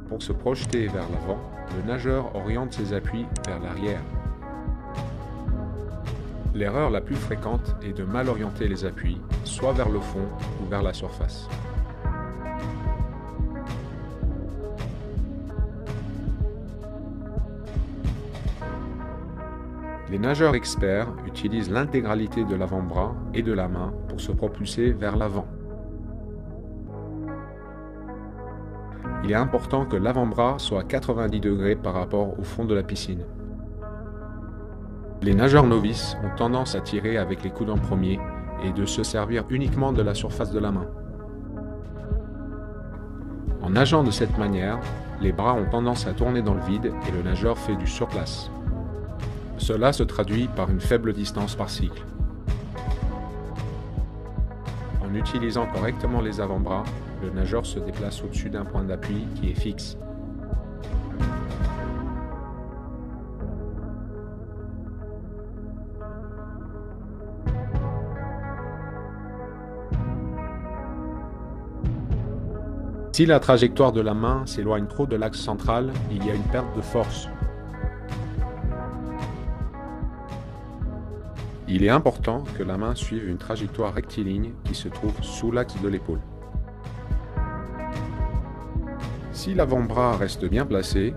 Pour se projeter vers l'avant, le nageur oriente ses appuis vers l'arrière. L'erreur la plus fréquente est de mal orienter les appuis, soit vers le fond ou vers la surface. Les nageurs experts utilisent l'intégralité de l'avant-bras et de la main pour se propulser vers l'avant. Il est important que l'avant-bras soit à 90 degrés par rapport au fond de la piscine. Les nageurs novices ont tendance à tirer avec les coudes en premier et de se servir uniquement de la surface de la main. En nageant de cette manière, les bras ont tendance à tourner dans le vide et le nageur fait du surplace. Cela se traduit par une faible distance par cycle. En utilisant correctement les avant-bras, le nageur se déplace au-dessus d'un point d'appui qui est fixe. Si la trajectoire de la main s'éloigne trop de l'axe central, il y a une perte de force. Il est important que la main suive une trajectoire rectiligne qui se trouve sous l'axe de l'épaule. Si l'avant-bras reste bien placé,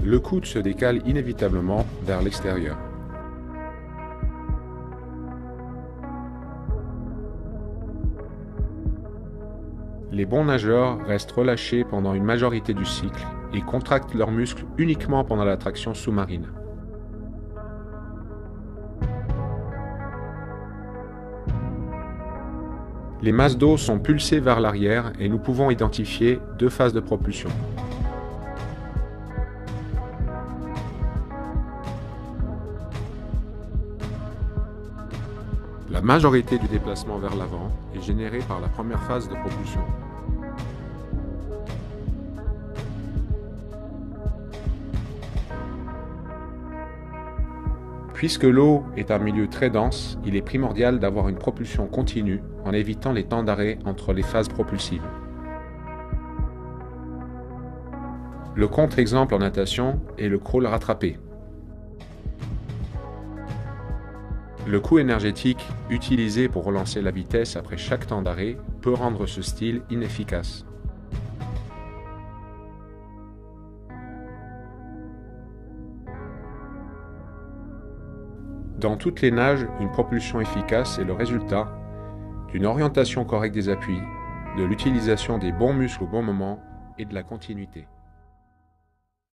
le coude se décale inévitablement vers l'extérieur. Les bons nageurs restent relâchés pendant une majorité du cycle et contractent leurs muscles uniquement pendant la traction sous-marine. Les masses d'eau sont pulsées vers l'arrière et nous pouvons identifier deux phases de propulsion. La majorité du déplacement vers l'avant est générée par la première phase de propulsion. Puisque l'eau est un milieu très dense, il est primordial d'avoir une propulsion continue en évitant les temps d'arrêt entre les phases propulsives. Le contre-exemple en natation est le crawl rattrapé. Le coût énergétique utilisé pour relancer la vitesse après chaque temps d'arrêt peut rendre ce style inefficace. Dans toutes les nages, une propulsion efficace est le résultat d'une orientation correcte des appuis, de l'utilisation des bons muscles au bon moment et de la continuité.